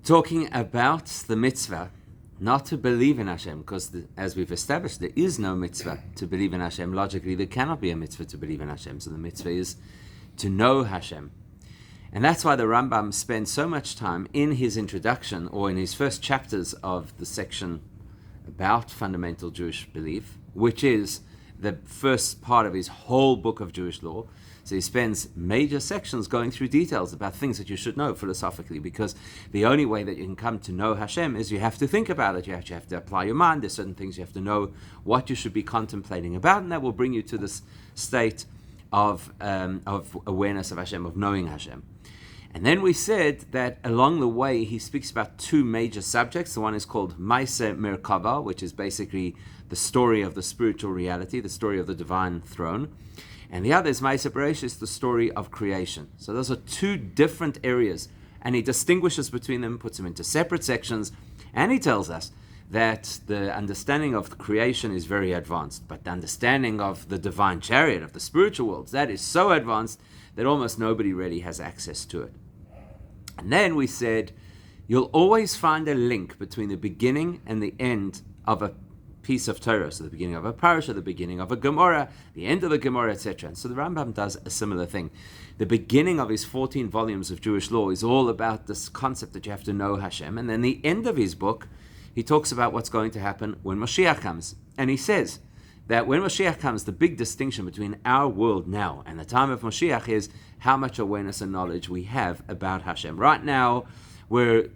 talking about the mitzvah, not to believe in Hashem, because as we've established, there is no mitzvah to believe in Hashem. Logically, there cannot be a mitzvah to believe in Hashem. So the mitzvah is to know Hashem. And that's why the Rambam spends so much time in his introduction, or in his first chapters of the section about fundamental Jewish belief, which is the first part of his whole book of Jewish law. So he spends major sections going through details about things that you should know philosophically, because the only way that you can come to know Hashem is you have to think about it. You have to apply your mind. There's certain things you have to know what you should be contemplating about, and that will bring you to this state of awareness of Hashem, of knowing Hashem. And then we said that along the way he speaks about two major subjects. The one is called Maise Merkava, which is basically the story of the spiritual reality, the story of the divine throne. And the other is Maise Bereshis, the story of creation. So those are two different areas, and he distinguishes between them, puts them into separate sections, and he tells us that the understanding of creation is very advanced, but the understanding of the divine chariot, of the spiritual worlds, that is so advanced that almost nobody really has access to it. And then we said, you'll always find a link between the beginning and the end of a piece of Torah, so the beginning of a parasha, the beginning of a Gemara, the end of a Gemara, etc. And so the Rambam does a similar thing. The beginning of his 14 volumes of Jewish law is all about this concept that you have to know Hashem, and then the end of his book, he talks about what's going to happen when Mashiach comes. And he says that when Mashiach comes, the big distinction between our world now and the time of Mashiach is how much awareness and knowledge we have about Hashem. Right now, we're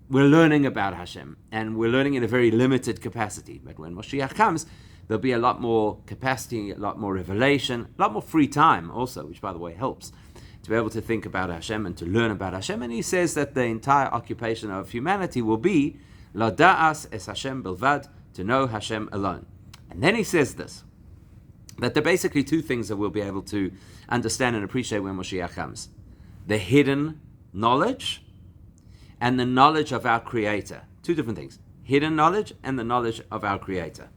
learning about Hashem, and we're learning in a very limited capacity. But when Mashiach comes, there'll be a lot more capacity, a lot more revelation, a lot more free time also, which by the way helps to be able to think about Hashem and to learn about Hashem. And he says that the entire occupation of humanity will be Lada'as es Hashem bilvad, to know Hashem alone. And then he says this, that there are basically two things that we'll be able to understand and appreciate when Mashiach comes. The hidden knowledge and the knowledge of our Creator. Two different things. Hidden knowledge and the knowledge of our Creator.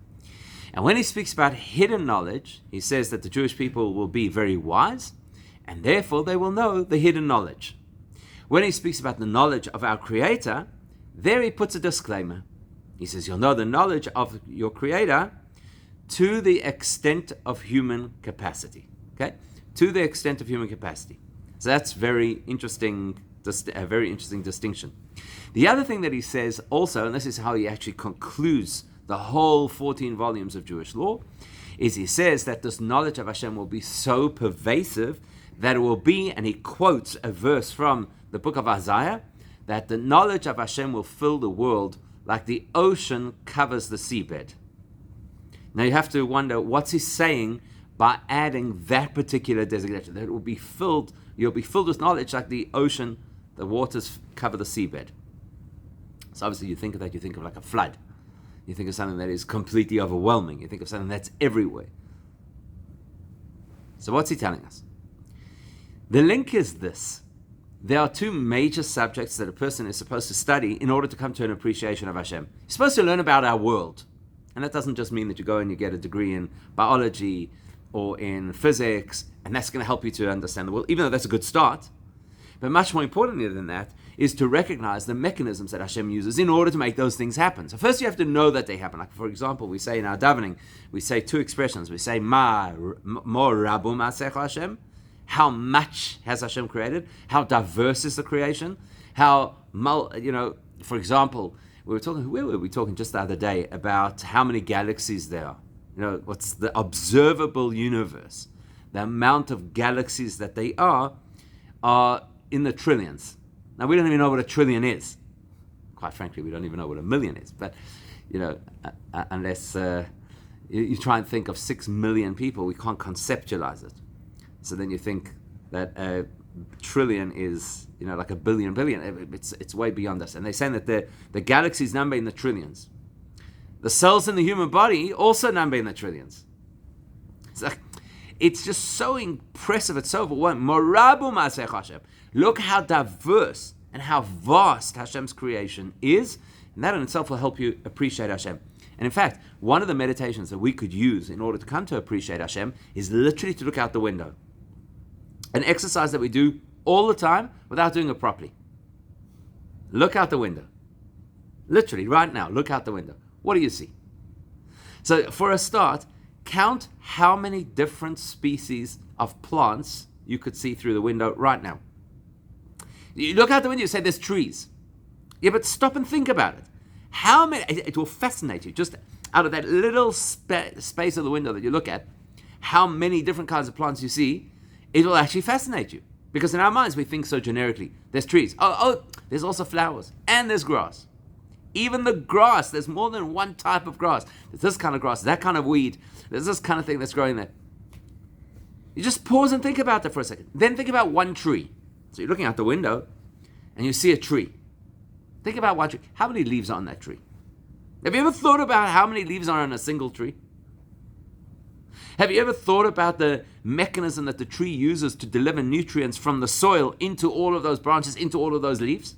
And when he speaks about hidden knowledge, he says that the Jewish people will be very wise, and therefore they will know the hidden knowledge. When he speaks about the knowledge of our Creator, there he puts a disclaimer. He says, you'll know the knowledge of your Creator to the extent of human capacity. Okay? To the extent of human capacity. So that's very interesting, a very interesting distinction. The other thing that he says also, and this is how he actually concludes the whole 14 volumes of Jewish law, is he says that this knowledge of Hashem will be so pervasive that it will be, and he quotes a verse from the book of Isaiah, that the knowledge of Hashem will fill the world like the ocean covers the seabed. Now you have to wonder, what's he saying by adding that particular designation? That it will be filled, you'll be filled with knowledge like the ocean, the waters cover the seabed. So obviously you think of that, you think of like a flood. You think of something that is completely overwhelming. You think of something that's everywhere. So what's he telling us? The link is this. There are two major subjects that a person is supposed to study in order to come to an appreciation of Hashem. You're supposed to learn about our world. And that doesn't just mean that you go and you get a degree in biology or in physics, and that's going to help you to understand the world, even though that's a good start. But much more importantly than that is to recognize the mechanisms that Hashem uses in order to make those things happen. So first you have to know that they happen. Like for example, we say in our davening, we say two expressions. We say, Ma rabu ma'asech Hashem. How much has Hashem created? How diverse is the creation? How, for example, where were we talking just the other day about how many galaxies there are? What's the observable universe? The amount of galaxies that they are in the trillions. Now, we don't even know what a trillion is. Quite frankly, we don't even know what a million is. But, unless you try and think of 6 million people, we can't conceptualize it. So then you think that a trillion is, like a billion. It's way beyond us. And they're saying that the galaxies number in the trillions. The cells in the human body also number in the trillions. It's just so impressive. It's so overwhelming. Morabu ma'asech Hashem. Look how diverse and how vast Hashem's creation is. And that in itself will help you appreciate Hashem. And in fact, one of the meditations that we could use in order to come to appreciate Hashem is literally to look out the window. An exercise that we do all the time without doing it properly. Look out the window. Literally, right now, look out the window. What do you see? So, for a start, count how many different species of plants you could see through the window right now. You look out the window, you say there's trees. Yeah, but stop and think about it. How many? It will fascinate you. Just out of that little space of the window that you look at, how many different kinds of plants you see, it will actually fascinate you. Because in our minds, we think so generically. There's trees. Oh, there's also flowers. And there's grass. Even the grass, there's more than one type of grass. There's this kind of grass, that kind of weed. There's this kind of thing that's growing there. You just pause and think about that for a second. Then think about one tree. So you're looking out the window and you see a tree. Think about one tree. How many leaves are on that tree? Have you ever thought about how many leaves are on a single tree? Have you ever thought about the mechanism that the tree uses to deliver nutrients from the soil into all of those branches, into all of those leaves?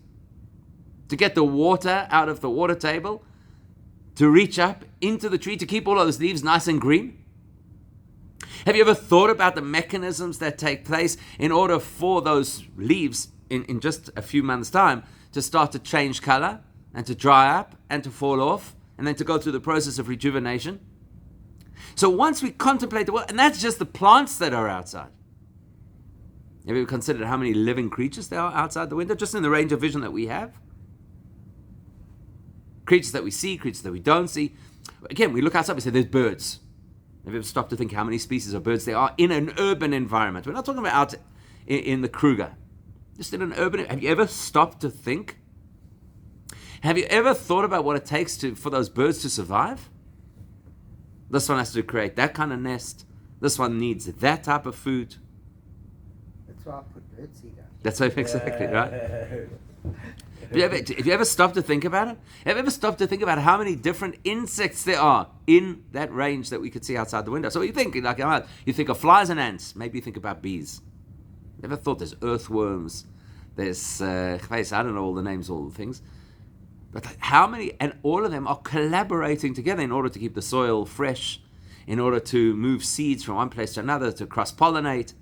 To get the water out of the water table, to reach up into the tree, to keep all of those leaves nice and green? Have you ever thought about the mechanisms that take place in order for those leaves in just a few months' time to start to change color and to dry up and to fall off and then to go through the process of rejuvenation? So once we contemplate the world, and that's just the plants that are outside. Have you ever considered how many living creatures there are outside the window, just in the range of vision that we have? Creatures that we see, creatures that we don't see. Again, we look outside, we say there's birds. Have you ever stopped to think how many species of birds there are in an urban environment? We're not talking about out in the Kruger. Just in an urban. Have you ever stopped to think? Have you ever thought about what it takes for those birds to survive? This one has to create that kind of nest. This one needs that type of food. That's why I put birdseed out. That's exactly right. Have you ever stopped to think about it? Have you ever stopped to think about how many different insects there are in that range that we could see outside the window? So you think, you think of flies and ants. Maybe you think about bees. You ever thought there's earthworms? There's, I don't know all the names, all the things. But how many, and all of them are collaborating together in order to keep the soil fresh, in order to move seeds from one place to another, to cross-pollinate.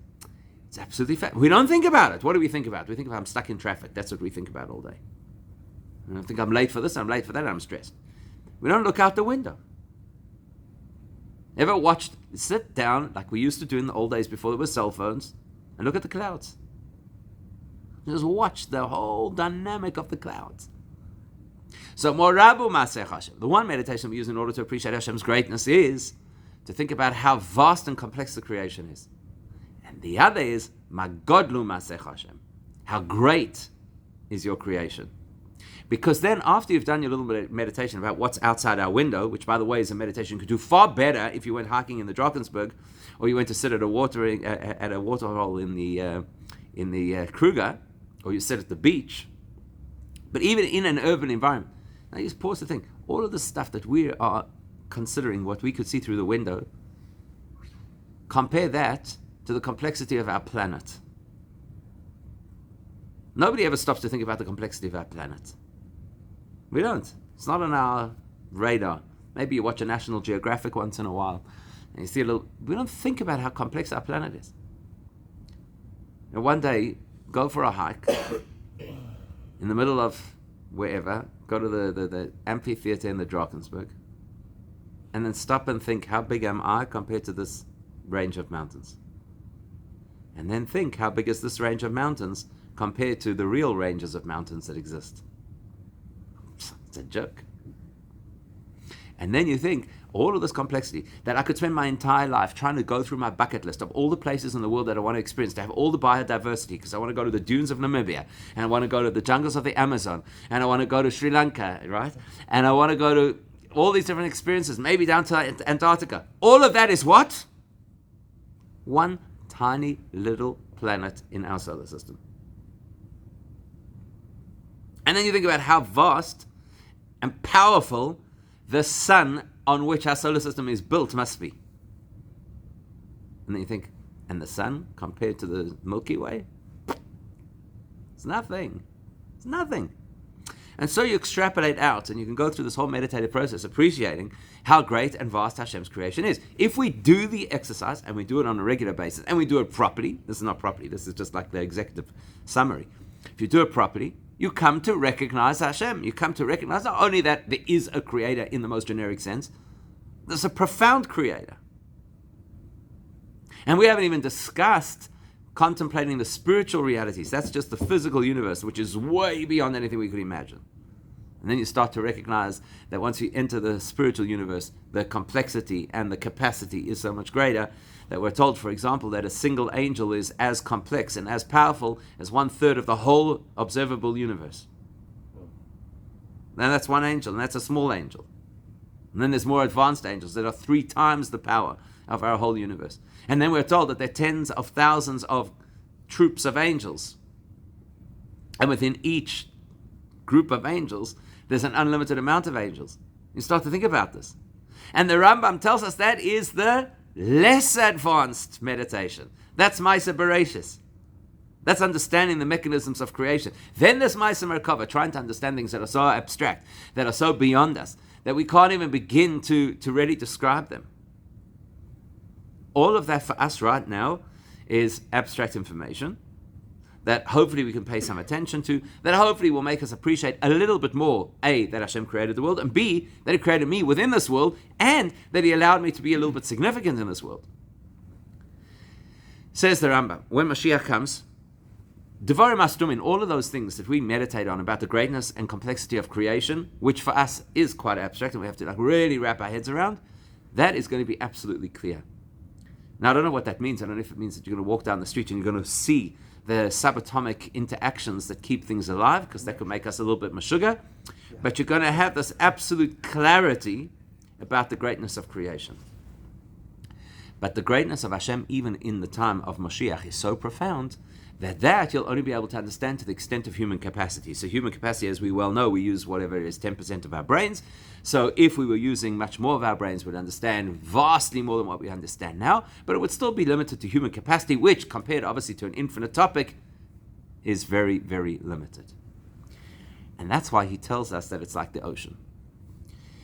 It's absolutely fact. We don't think about it. What do we think about? We think about I'm stuck in traffic. That's what we think about all day. And I think I'm late for this, I'm late for that, I'm stressed. We don't look out the window. Ever sit down like we used to do in the old days before there were cell phones, and look at the clouds. Just watch the whole dynamic of the clouds. So, Morabu Masech Hashem. The one meditation we use in order to appreciate Hashem's greatness is to think about how vast and complex the creation is. And the other is Magodlu Masech Hashem. How great is your creation. Because then after you've done your little bit of meditation about what's outside our window, which by the way is a meditation you could do far better if you went hiking in the Drakensberg, or you went to sit at a waterhole in the Kruger, or you sit at the beach. But even in an urban environment, now you just pause to think, all of the stuff that we are considering what we could see through the window, compare that to the complexity of our planet. Nobody ever stops to think about the complexity of our planet. We don't. It's not on our radar. Maybe you watch a National Geographic once in a while, and you see we don't think about how complex our planet is. And one day, go for a hike in the middle of wherever, go to the amphitheater in the Drakensberg, and then stop and think, how big am I compared to this range of mountains? And then think, how big is this range of mountains compared to the real ranges of mountains that exist? It's a joke. And then you think, all of this complexity, that I could spend my entire life trying to go through my bucket list of all the places in the world that I want to experience, to have all the biodiversity, because I want to go to the dunes of Namibia, and I want to go to the jungles of the Amazon, and I want to go to Sri Lanka, right? And I want to go to all these different experiences, maybe down to Antarctica. All of that is what? One tiny little planet in our solar system. And then you think about how vast and powerful the sun on which our solar system is built must be. And then you think, and the sun compared to the Milky Way? It's nothing. It's nothing. And so you extrapolate out, and you can go through this whole meditative process, appreciating how great and vast Hashem's creation is. If we do the exercise, and we do it on a regular basis, and we do it properly, this is not properly, this is just like the executive summary. If you do it properly, You come to recognize Hashem. You come to recognize not only that there is a creator in the most generic sense, there's a profound creator. And we haven't even discussed contemplating the spiritual realities. That's just the physical universe, which is way beyond anything we could imagine. And then you start to recognize that once you enter the spiritual universe, the complexity and the capacity is so much greater that we're told, for example, that a single angel is as complex and as powerful as 1/3 of the whole observable universe. Now that's one angel, and that's a small angel. And then there's more advanced angels that are 3 times the power of our whole universe. And then we're told that there are tens of thousands of troops of angels. And within each group of angels, there's an unlimited amount of angels. You start to think about this. And the Rambam tells us that is the less advanced meditation. That's Maisa Bereshis. That's understanding the mechanisms of creation. Then there's Maisa Merkava, trying to understand things that are so abstract, that are so beyond us, that we can't even begin to really describe them. All of that for us right now is abstract information that hopefully we can pay some attention to, that hopefully will make us appreciate a little bit more, A, that Hashem created the world, and B, that He created me within this world, and that He allowed me to be a little bit significant in this world. Says the Rambam, when Mashiach comes, Devarim Astumin, all of those things that we meditate on about the greatness and complexity of creation, which for us is quite abstract and we have to really wrap our heads around, that is going to be absolutely clear. Now, I don't know what that means. I don't know if it means that you're going to walk down the street and you're going to see the subatomic interactions that keep things alive, because that could make us a little bit mashuga. But you're going to have this absolute clarity about the greatness of creation. But the greatness of Hashem, even in the time of Mashiach, is so profound that you'll only be able to understand to the extent of human capacity. So human capacity, as we well know, we use whatever it is, 10% of our brains. So if we were using much more of our brains, we'd understand vastly more than what we understand now, but it would still be limited to human capacity, which, compared obviously to an infinite topic, is very, very limited. And that's why he tells us that it's like the ocean.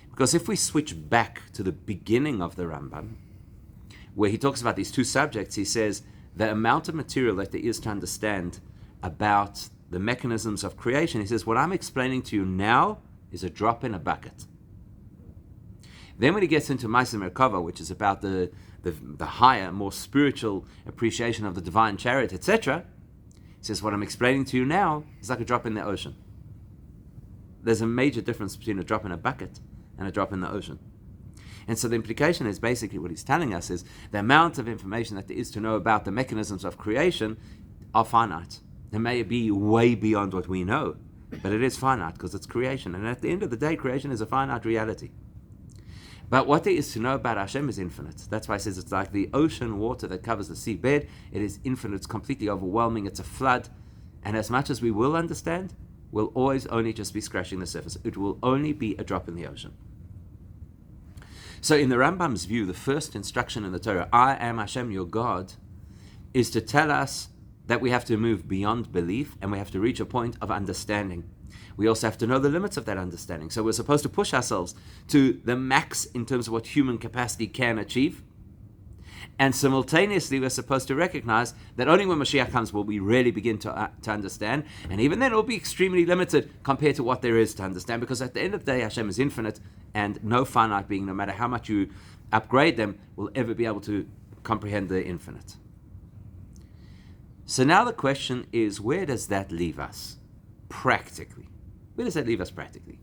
Because if we switch back to the beginning of the Rambam, where he talks about these two subjects, he says, the amount of material that there is to understand about the mechanisms of creation, he says, what I'm explaining to you now is a drop in a bucket. Then when he gets into Maisa Merkava, which is about the higher, more spiritual appreciation of the divine chariot, etc., he says, what I'm explaining to you now is like a drop in the ocean. There's a major difference between a drop in a bucket and a drop in the ocean. And so the implication is basically what he's telling us is the amount of information that there is to know about the mechanisms of creation are finite. It may be way beyond what we know, but it is finite because it's creation. And at the end of the day, creation is a finite reality. But what there is to know about Hashem is infinite. That's why he says it's like the ocean water that covers the seabed. It is infinite. It's completely overwhelming. It's a flood. And as much as we will understand, we'll always only just be scratching the surface. It will only be a drop in the ocean. So in the Rambam's view, the first instruction in the Torah, I am Hashem, your God, is to tell us that we have to move beyond belief and we have to reach a point of understanding. We also have to know the limits of that understanding. So we're supposed to push ourselves to the max in terms of what human capacity can achieve. And simultaneously, we're supposed to recognize that only when Mashiach comes will we really begin to understand. And even then, it will be extremely limited compared to what there is to understand. Because at the end of the day, Hashem is infinite, and no finite being, no matter how much you upgrade them, will ever be able to comprehend the infinite. So now the question is, where does that leave us practically? Where does that leave us practically?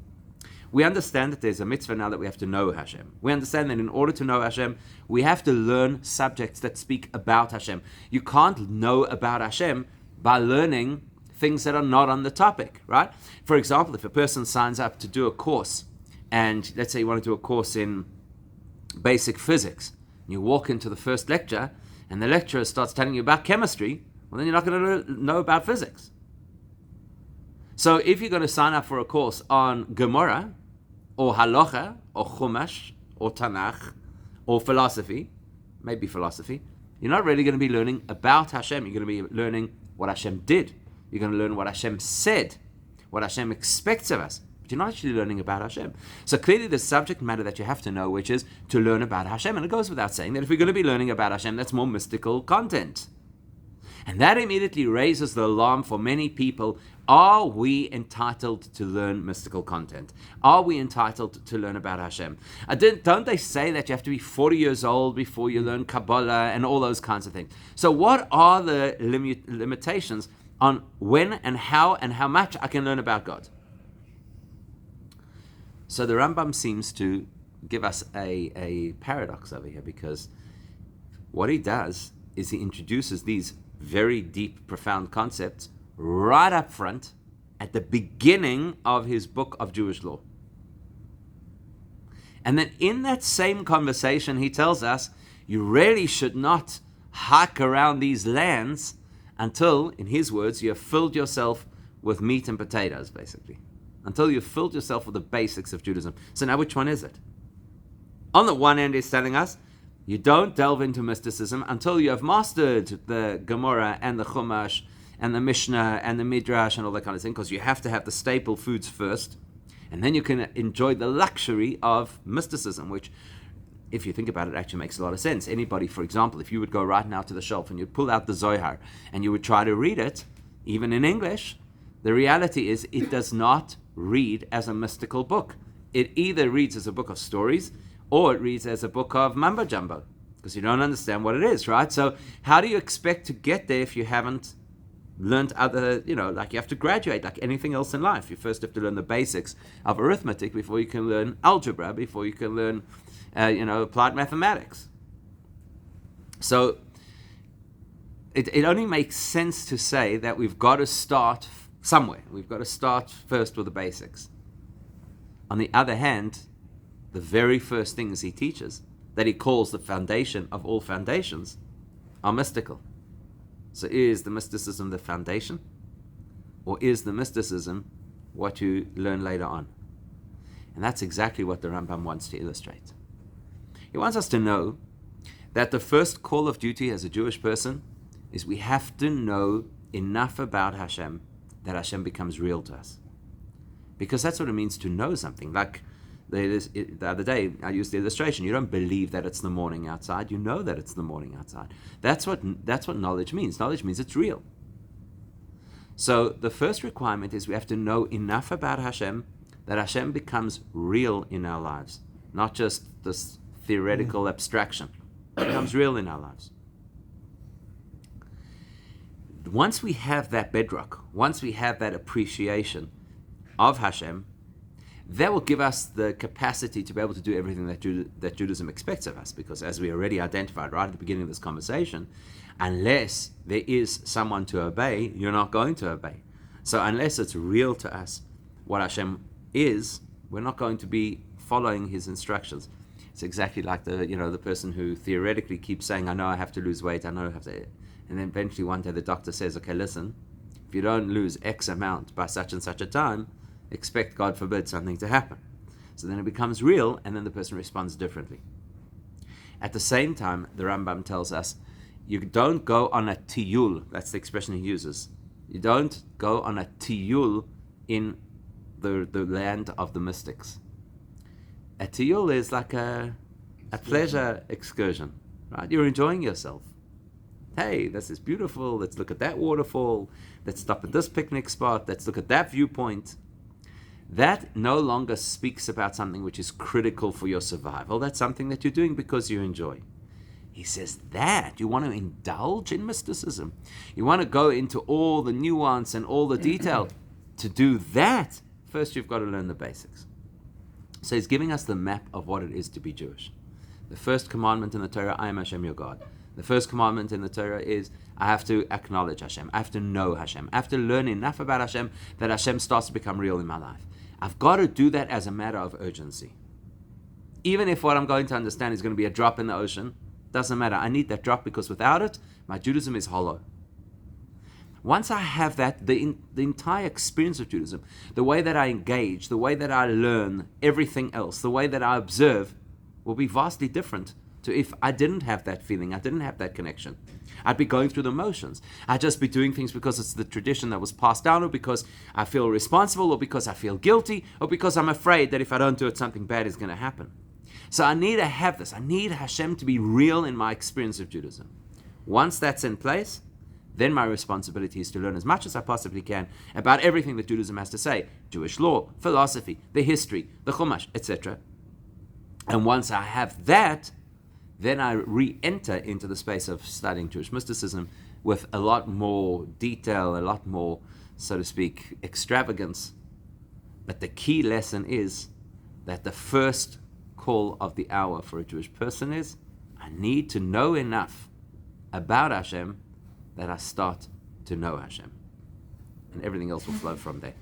We understand that there's a mitzvah now that we have to know Hashem. We understand that in order to know Hashem, we have to learn subjects that speak about Hashem. You can't know about Hashem by learning things that are not on the topic, right? For example, if a person signs up to do a course, and let's say you want to do a course in basic physics, you walk into the first lecture, and the lecturer starts telling you about chemistry, well, then you're not going to know about physics. So if you're going to sign up for a course on Gemara, or Halacha, or Chumash, or Tanakh, or philosophy, maybe philosophy, you're not really going to be learning about Hashem. You're going to be learning what Hashem did. You're going to learn what Hashem said, what Hashem expects of us. But you're not actually learning about Hashem. So clearly the subject matter that you have to know, which is to learn about Hashem. And it goes without saying that if we're going to be learning about Hashem, that's more mystical content. And that immediately raises the alarm for many people. Are we entitled to learn mystical content? Are we entitled to learn about Hashem? Don't they say that you have to be 40 years old before you learn Kabbalah and all those kinds of things? So what are the limitations on when and how much I can learn about God? So the Rambam seems to give us a paradox over here, because what he does is he introduces these very deep, profound concepts right up front at the beginning of his book of Jewish law. And then in that same conversation, he tells us you really should not hike around these lands until, in his words, you have filled yourself with meat and potatoes, basically. Until you've filled yourself with the basics of Judaism. So now which one is it? On the one end, he's telling us you don't delve into mysticism until you have mastered the Gemara and the Chumash and the Mishnah and the Midrash and all that kind of thing, because you have to have the staple foods first, and then you can enjoy the luxury of mysticism, which, if you think about it, actually makes a lot of sense. Anybody, for example, if you would go right now to the shelf and you'd pull out the Zohar and you would try to read it, even in English, the reality is it does not read as a mystical book. It either reads as a book of stories or it reads as a book of mumbo jumbo, because you don't understand what it is, right? So how do you expect to get there if you haven't learned other, like you have to graduate like anything else in life. You first have to learn the basics of arithmetic before you can learn algebra, before you can learn, applied mathematics. So it only makes sense to say that we've got to start somewhere. We've got to start first with the basics. On the other hand, the very first things he teaches, that he calls the foundation of all foundations, are mystical. So is the mysticism the foundation? Or is the mysticism what you learn later on? And that's exactly what the Rambam wants to illustrate. He wants us to know that the first call of duty as a Jewish person is we have to know enough about Hashem that Hashem becomes real to us. Because that's what it means to know something. Like the other day, I used the illustration. You don't believe that it's the morning outside. You know that it's the morning outside. That's what knowledge means. Knowledge means it's real. So the first requirement is we have to know enough about Hashem that Hashem becomes real in our lives, not just this theoretical abstraction. It becomes real in our lives. Once we have that bedrock, once we have that appreciation of Hashem, that will give us the capacity to be able to do everything that Judaism expects of us. Because as we already identified right at the beginning of this conversation, unless there is someone to obey, you're not going to obey. So unless it's real to us what Hashem is, we're not going to be following his instructions. It's exactly like the person who theoretically keeps saying, I know I have to lose weight, I know I have to... And then eventually one day the doctor says, okay, listen, if you don't lose X amount by such and such a time, expect, God forbid, something to happen. So then it becomes real, and then the person responds differently. At the same time, the Rambam tells us, you don't go on a tiyul, that's the expression he uses. You don't go on a tiyul in the land of the mystics. A tiyul is like a pleasure excursion, right? You're enjoying yourself. Hey, this is beautiful, let's look at that waterfall, let's stop at this picnic spot, let's look at that viewpoint. That no longer speaks about something which is critical for your survival. That's something that you're doing because you enjoy. He says that you want to indulge in mysticism. You want to go into all the nuance and all the detail. To do that, first you've got to learn the basics. So he's giving us the map of what it is to be Jewish. The first commandment in the Torah, I am Hashem your God. The first commandment in the Torah is, I have to acknowledge Hashem. I have to know Hashem. I have to learn enough about Hashem that Hashem starts to become real in my life. I've got to do that as a matter of urgency. Even if what I'm going to understand is going to be a drop in the ocean, doesn't matter. I need that drop because without it, my Judaism is hollow. Once I have that, the entire experience of Judaism, the way that I engage, the way that I learn everything else, the way that I observe, will be vastly different to if I didn't have that feeling, I didn't have that connection. I'd be going through the motions. I'd just be doing things because it's the tradition that was passed down, or because I feel responsible, or because I feel guilty, or because I'm afraid that if I don't do it, something bad is going to happen. So I need to have this. I need Hashem to be real in my experience of Judaism. Once that's in place, then my responsibility is to learn as much as I possibly can about everything that Judaism has to say, Jewish law, philosophy, the history, the Chumash, etc. And once I have that, then I re-enter into the space of studying Jewish mysticism with a lot more detail, a lot more, so to speak, extravagance. But the key lesson is that the first call of the hour for a Jewish person is, I need to know enough about Hashem that I start to know Hashem. And everything else will flow from there.